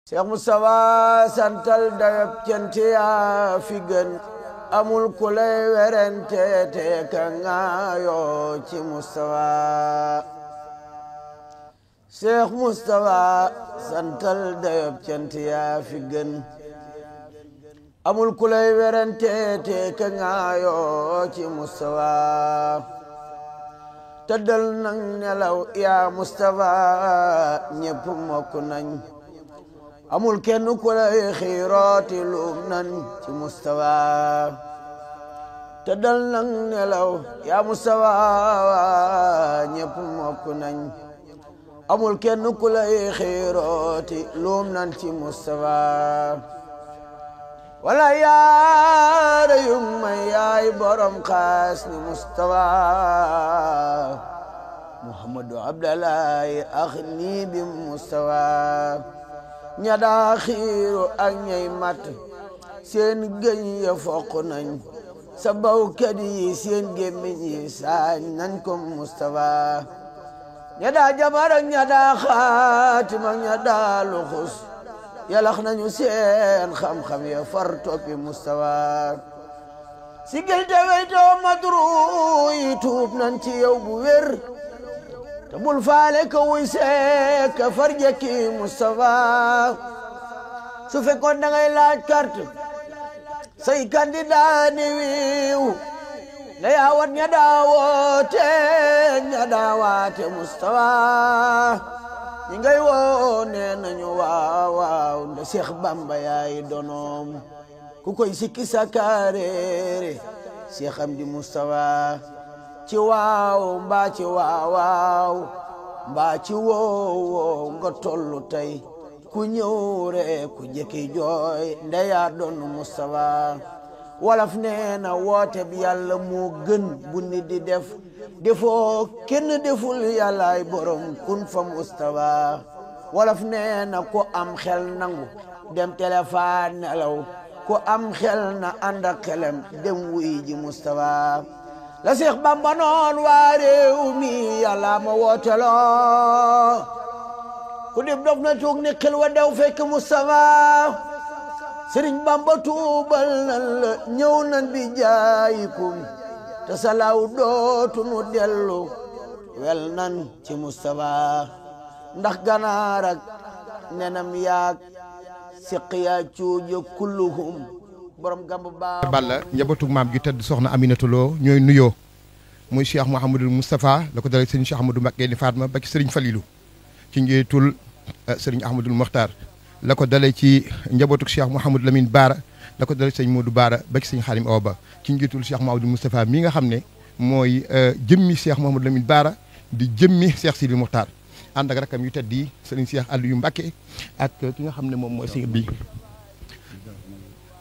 Cheikh Moustapha santal dayab cant yaa fi gën amul ku lay werante te ka ngaayoo ci Moustapha Cheikh Moustapha santal dayab cant yaa fi gën amul ku lay werante te ka ngaayoo ci Moustapha tëddal nang nelaw yaa Moustapha ñépp mokk nañ amul kenn ku lay xiirooti luum nan ci Moustapha tëddal nang nelaw yaa Moustapha ñépp mokk nañ amul kenn ku lay xiirooti luum nan ci Moustapha wala yaara yung may yaay borom xaas ni Moustapha Muhammadu Abdallahi ax nii bi Moustapha ña daa xiiru ak ñay mat seen gëñ ya foq nañ sa bawkat yi seen gémmiñ yi saañ nañ ko Moustapha ña daa jabar ak ña daa xaatim ak ña daa luxus yalax nañu seen xam-xam ya far toppi Moustapha si gël te weytoo madru yi tuub nañ ci yow bu wér te bul faale ka wuy see ka farjaki Moustapha su fekkoon da ngay laaj carte say candidat ni wiiw na yaawat ña daawoote ña daawaate Moustapha ñi ngay woo nee nañu waaw waaw nda Seex Bamba yaay donoom ku koy sikki sakaareere Seex Amdi Moustapha ci waaw mbaa ci waawaaw mbaa ci woowoo nga tollu tey ku ñëw rek ku jëkki jooy ndeyaa doon Moustapha wolof nee na woote bi yàlla moo gën bu nit di def defoo kenn deful yàllaay borom kun fa Moustapha wolof nee na ku am xel nangu dem téléphone nelaw ku am xel na ànd ak xelam dem wuy ji Moustapha la Seex Bamba noon waa réew mi yàlla ma wooteloo ku dib dof na tuug ni xel wa dew fekk Moustapha Sëriñ Bamba tuubal nan la ñëw nan bi jaayikum te salaaw dootunu dellu wel nan ci Moustapha ndax ganaar ak nenam yaag siqiya cuuja kulluhum borom gamb baa Balla njabootu maam gi tëdd soxna Aminata Lo ñooy nuyoo muy Cheikh Mouhamadul Moustapha la ko dalee sëriñ Cheikh Ahmadou Mbacké ni Fatma ba ci sëriñ Falilou ci njiitul sëriñ Ahmadul Mokhtar la ko dalee ci njabootu Cheikh Mouhamadou Lamine Baara la ko dalee sëriñ Modou Baara ba ci sëriñ Xaalim Awa Ba ci njiitul Cheikh Mouhamadul Moustapha mi nga xam ne mooy jëmmi Cheikh Mouhamadou Lamine Baara di jëmmi Cheikh Sidi Mokhtar ànd ak rakam yu tedd yi sëriñ Cheikh Aliou Mbacké ak ki nga xam ne moom mooy sëriñ bi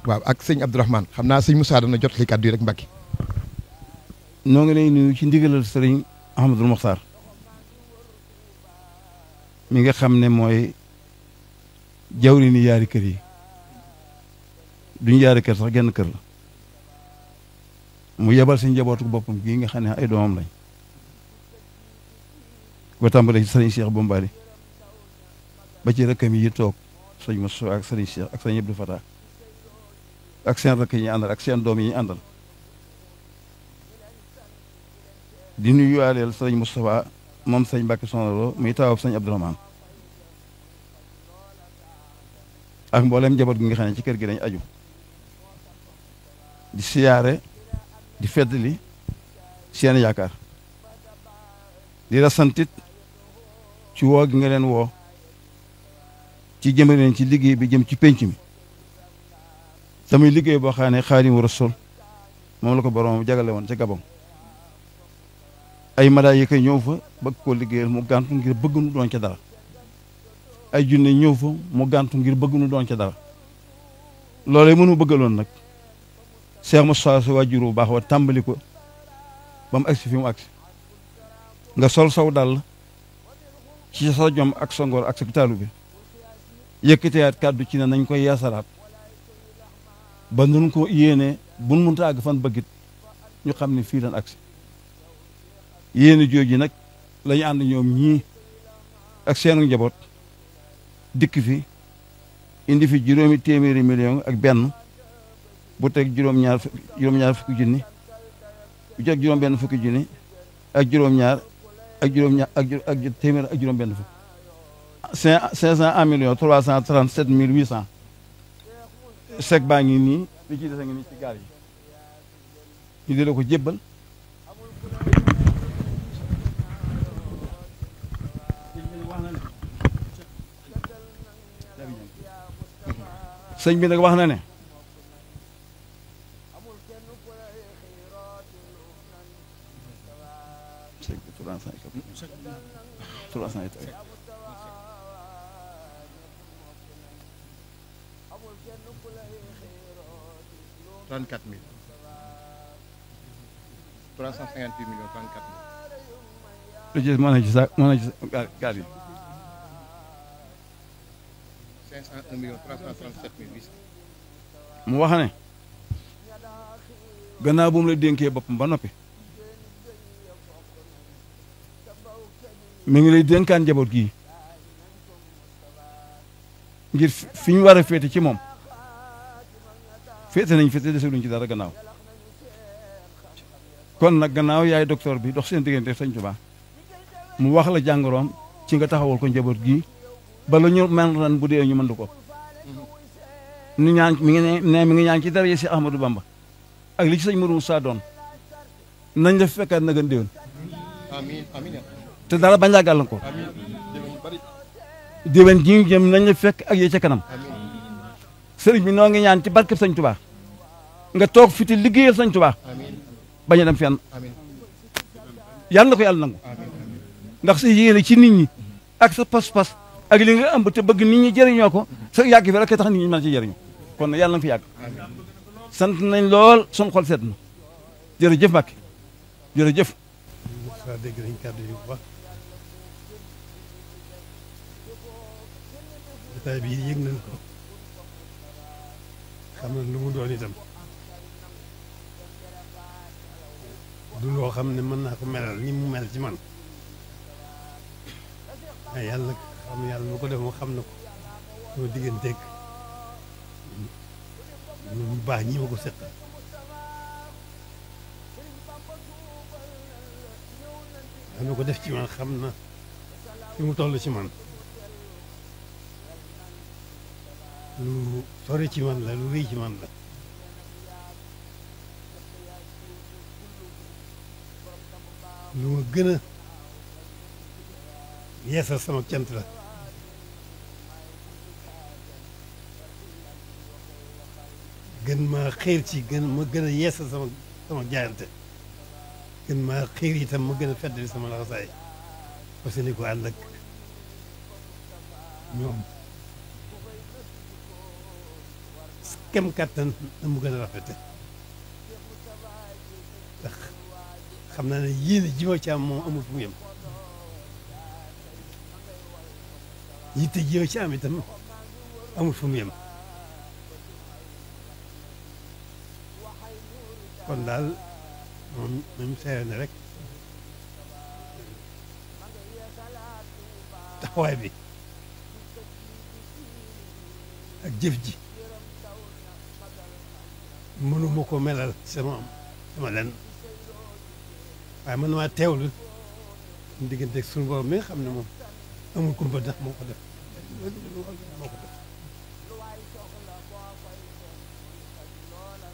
waaw ak sëñ Abdourahmane xam naa sëñ Moussa dana jot li kàddu yi rek Mbacké noo ngi lay nuyu ci ndigalal sëriñ Ahmadul Mokhtar mi nga xam ne mooy jawri ni yaari kër yi duñu yaari kër sax genn kër la mu yebal si njabootu boppam gii nga xam ne ay doomam lañ ko tàmbalee ci sëriñ Cheikh Bombali ba ci rëkkam yi toog sëñ Moussa ak sëriñ Cheikh ak sëñ Abdou Fatah ak seen rëkk yi ñu àndal ak seen doom yi ñu àndal di nuyuwaaleel sëriñ Moustapha moom sëñ Mbacké Soxna Lo muy taawab sëñ Abdourahmane ak mboolem njaboot gi nga xam ne ci kër gi dañ aju di siyaare di feddali seen yaakaar di la santit ci woo gi nga leen woo ci jëmale leen ci liggéey bi jëm ci pénc mi tamuy liggéey boo xam ne Xaadimu Rasuul moom la ko borom jagale woon ca Gabon ay malaayika ñëw fa bëgg koo liggéeyal mu gàntu ngir bëgg nu doon ca dara ay junne ñëw fa mu gàntu ngir bëgg nu doon ca dara loolee mënu bëggaloon nag Cheikh Moussa sa waajur bu baax wa tàmbali ko ba mu agsi fi mu agsi nga sol saw dal ci sa jom ak sa ngor ak sa taalu bi yëkkateyaat kàddu ci ne nañ koy yeesalaat ba nun ko yéene buñ mënta àgg fan bëggit ñu xam ne fii lan agsi yéene jooju nag lañu ànd ñoom ñii ak seenu njaboot dikk fi indi fi juróomi téeméeri million ak benn bu teg juróom-ñaar fukki junni bu teg juróom-benn fukki junni ak juróom-ñaar ak téeméer ak juróom-benn fukk 501 millions 337 mille 800 chèque baa ngi nii li ci des a ngi nii ci gaal yi ñu di la ko jébbal sëñ bi nag wax na ne sëñ bi 300 34 000 358 millions 34 000. lu ci mën na ci sa mën na ci gaal yi 501 millions 337 mille 800. mu wax ne gannaaw bu mu la dénkee boppam ba noppi mi ngi lay dénkaan njaboot gii ngir fi ñu war a féete ci moom féete nañ féete deseluñ ci dara gannaaw kon nag gannaaw yaay docteur bi dox seen diggante Sëñ Tuubaa mu wax la jàngoroom ci nga taxawal ko njaboot gii bala ñu man ran bu dee ñu mëndu ko ni ñaan mi ngi ñaan ci dara yi si Ahmadou Bamba ak li ci sëñ Mourou Moussa doon nañ la fekkaat na gën déwén amiin amiin te dara bañ laa gàllankoor déwén ji ñu jëm nañ la fekk ak yi ca kanam sëriñ bi noo ngi ñaan ci barkeb Sëñ Tuubaa nga toog fi ti liggéeyal Sëñ Tuubaa bañ a dem fenn yàlla na ko yàlla nangu ndax sa yéene ci nit ñi ak sa pas-pas ak li nga ëmb te bëgg nit ñi jëriñoo ko sa yàgg fi rek tax nit ñi mën ci jëriñu kon nag yàlla na fi yàgg sant nañ lool sun xol seet na jërëjëf Mbàkke jërëjëf waaw dégg nañ kàddu yi bu baax jotaay bi yëg nañ ko xam nañ lu mu doon itam du loo xam ne mën naa ko melal ni mu mel ci man waaye yàlla xam yàlla mu ko def moo xam na ko sama digganteeg ñu baax ñi ma ko seqal dana ko def ci man xam na fi mu toll ci man lu sori ci man la lu rëy ci man la lu ma gën a yeesal sama cant la gën maa xiir ci ma gën a yeesal sama jaayante gën maa xiir itam ma gën a feddali sama laxasaay parce que ni ko ànd ak ñoom kem kàttan na mu gën a rafete ndax xam naa ne yéene ji ma ci am moom amul fu mu yem yitte ji ma ci am itam amul fu mu yem kon daal moom seere ne rek taxawaay bi ak jëf ji mënuma ko melal sama lenn waaye man maa teewlu suñu diggante ak suñu borom mi nga xam ne moom amul kumpa ndax moo ko def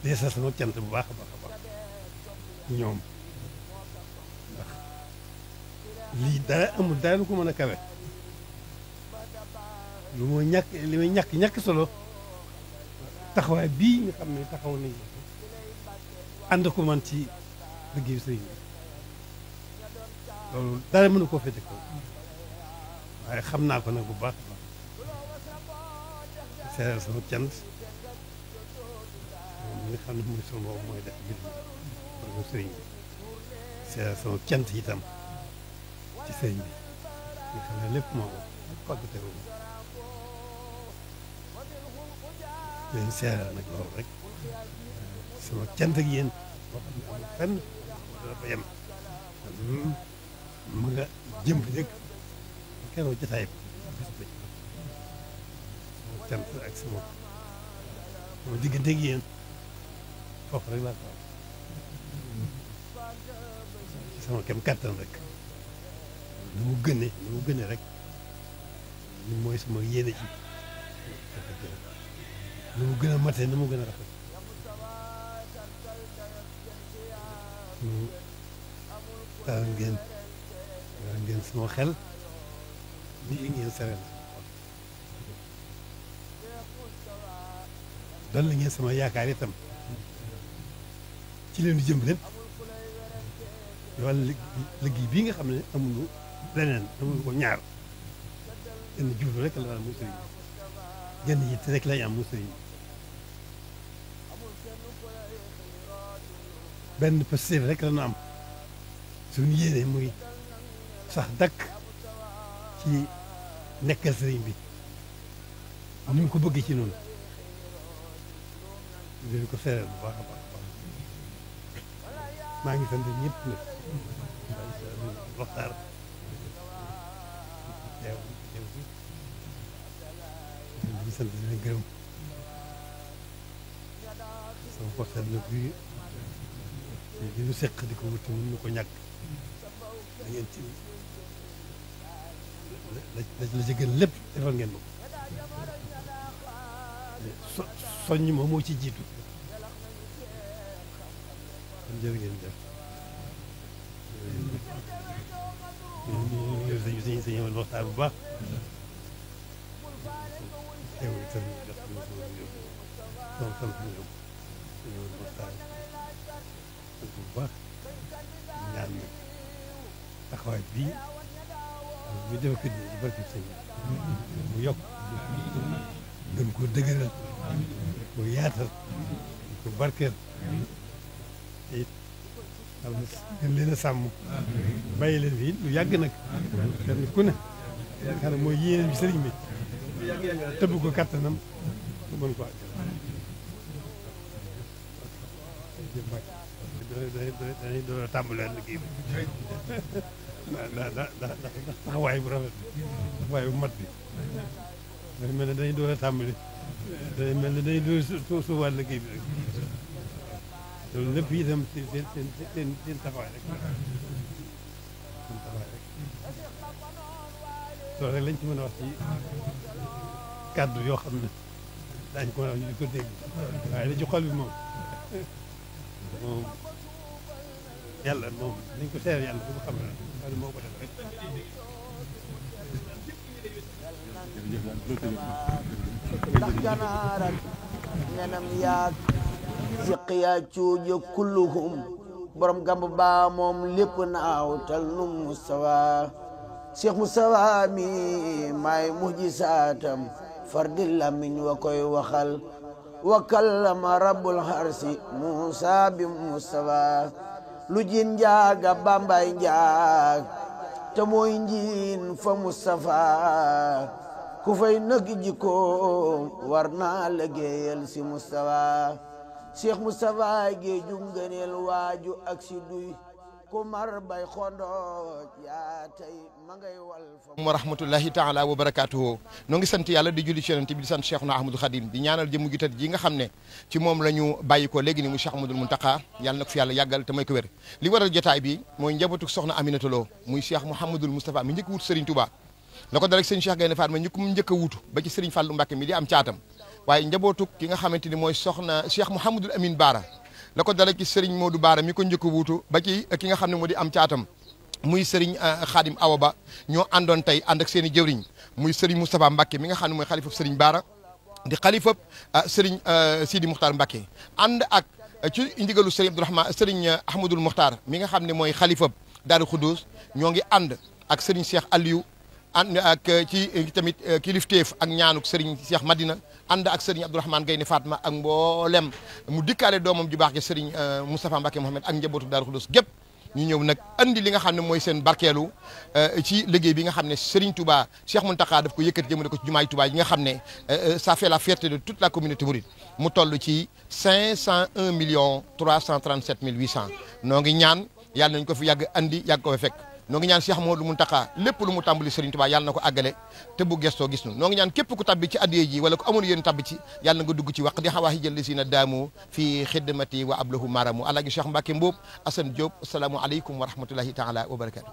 di sa sama cant bu baax a baax a baax ñoom ndax lii dara amul dara lu ko mën a kawe lu ma li may ñàkk solo taxawaay bii nga xam ne taxaw nañ ànd ko man ci liggéeyu sëriñ bi loolu dara mënu koo fete ko waaye xam naa ko nag bu baax a baax seeral sama cant moom mi nga xam ne mooy sama boobu mooy def mbir mi moom sëriñ bi seeral sama cant itam ci sëriñ bi nga xam ne lépp moo ko te leen seeral nag loolu rek sama cant ak yéen boo xam ne amul fenn dana fa yem mu nga jëm rek keroog jotaay bis ba cant ak sama diggante ak yéen foofu rek laa ko ci sama kem kàttan rek ni mu gëne rek ni mooy sama yéene ci ni mu gën a matee ni mu gën a rafet daal ngeen sama xel nii ngeen sereel dal la ngeen sama yaakaar itam ci leen di jëm lépp wàllu liggéey bii nga xam ne amuñu leneen amuñu ko ñaar genn jublu rek la am mu sëriñ genn yitt rek lañ am mu sëriñ benn positif rek la ñu am suñu yéene muy sax dakk ci nekkal sëriñ bi ni mu ko bëgg ci noonu dinañ ko seeral bu baax a baax maa ngi sant ñëpp nag waxtaan teew di sant di leen gërëm sama waxtaan nag bi di ñu seq di ko wuti mun na ko ñàkk da ngeen ci la ci gën lépp defal ngeen ma ko soññ ma moo ci jiitu kon jërë ngeen jëf ñu sañ amal waxtaan bu baax teew itam def sama sant ñoom sañ amal waxtaan sant bu baax ñaan nag taxawaay bii ñu def ko ci barke sëñ mu yokk gën ko dëgëral ko yaatal ko barkeel te it gën leen a sàmm bàyyi leen fii lu yàgg nag kenn ku ne yaakaar mooy yéene bi sëriñ bi tëbb ko kattanam lu mën ko àggal dañuy door a tàmbalee liggéey bi ndax taxawaay bu rafet taxawaay bu mat bi dañu mel ne dañuy door a tàmbali dañu mel ne dañuy door suubaat liggéey bi rek loolu lépp itam seen taxawaay rek seen taxawaay rek loolu rek lañ ci mën a wax ci kàddu yoo xam ne daañu ko mën a wax ñu di ko dégg waaye da ci xol bi moom yàlla moom nañ ko seer yàlla bu ko xam ne xam ne moo ko def rek ndax ganaar ak nenam yaag siqiya cuuja kulluhum borom gamb baa moom lépp naaw tal nu Mustafa Cheikh Mustafa mi maay mujjisaatam fardi lamiñ wa koy waxal wa kallama rabbul harsi Musa bi Mustafa lu jin njaaga bambay njaag te mooy njiin fa Mustafa ku fay nëg jikko war naa liggéeyal si Mustafa Cheikh Mustafa géeju ngëneel waaju ak si duy ku mar bay xondooj yaa tey ma ngay wal fa wa rahmatullahi taala wa barakatuhu noo ngi sant yàlla di julli ci yonent bi di sant Cheikhuna Ahmadou Khadim di ñaanal jëmm ju tedd ji nga xam ne ci moom la ñu bàyyi ko léegi ni mu Cheikh Ahmadoul Mountakha yàlla na ko fi yàlla yàggal te may ko wér li waral jotaay bi mooy njabootu soxna Aminata Lo muy Cheikh Mouhamadoul Moustapha mi njëkk wut Serigne Touba la ko dalek sëñ Cheikh Gaynde Fatma ñu ko njëkk a wutu ba ci Serigne Fallou Mbacké mi di am caatam waaye njabootu ki nga xamante ni mooy soxna Cheikh Mouhamadoul Amine Bara la ko dalek ci Serigne Modou Bara mi ko njëkk a wutu ba ci ki nga xam ne moo di am caatam muy Serigne Khadim Awa Ba ñoo àndoon tey ànd ak seen i jëwriñ muy Serigne Moustapha Mbacké mi nga xam ne mooy xalifab Serigne Bara di xalifab Serigne Sidi Moukhtar Mbacké ànd ak ci ndigalu Serigne Abdourahmane Serigne Ahmadoul Moukhtar mi nga xam ne mooy xalifab Darou Khoudoss ñoo ngi ànd ak Serigne Cheikh Aliou ànd ak ci tamit kilifteef ak ñaanuk Serigne Cheikh Madina ànd ak Serigne Abdourahmane Gaynde Fatma ak mboolem mu dikkaale doomam ju baax ja Serigne Moustapha Mbacké Mohamed ak njabootu Darou Khoudoss gépp ñu ñëw nag andi li nga xam ne mooy seen barkeelu ci liggéey bi nga xam ne Serigne Touba Cheikh Mountakha daf ko yëkkati jëmale ko ci jumaay Touba yi nga xam ne ça fait la fierté de toute la communauté mouride mu toll ci 501 337 800 noo ngi ñaan yàlla nañ ko fi yàgg andi yàgg ko fa fekk noo ngi ñaan Cheikh Mouhamadou Mountakha lépp lu mu tàmbali Serigne Touba yàlla na ko àggale te bu gestoo gis nu noo ngi ñaan képp ku tabbi ci addiye ji wala ku amoon yéen tabbi ci yàlla nga dugg ci waq di xawaa jël si na daamu fii xidmati wa ablahu maramu alaaji Cheikh Mbacke Mboob Assane Diop asalaamu aleykum wa rahmatullahi taala wa barakatu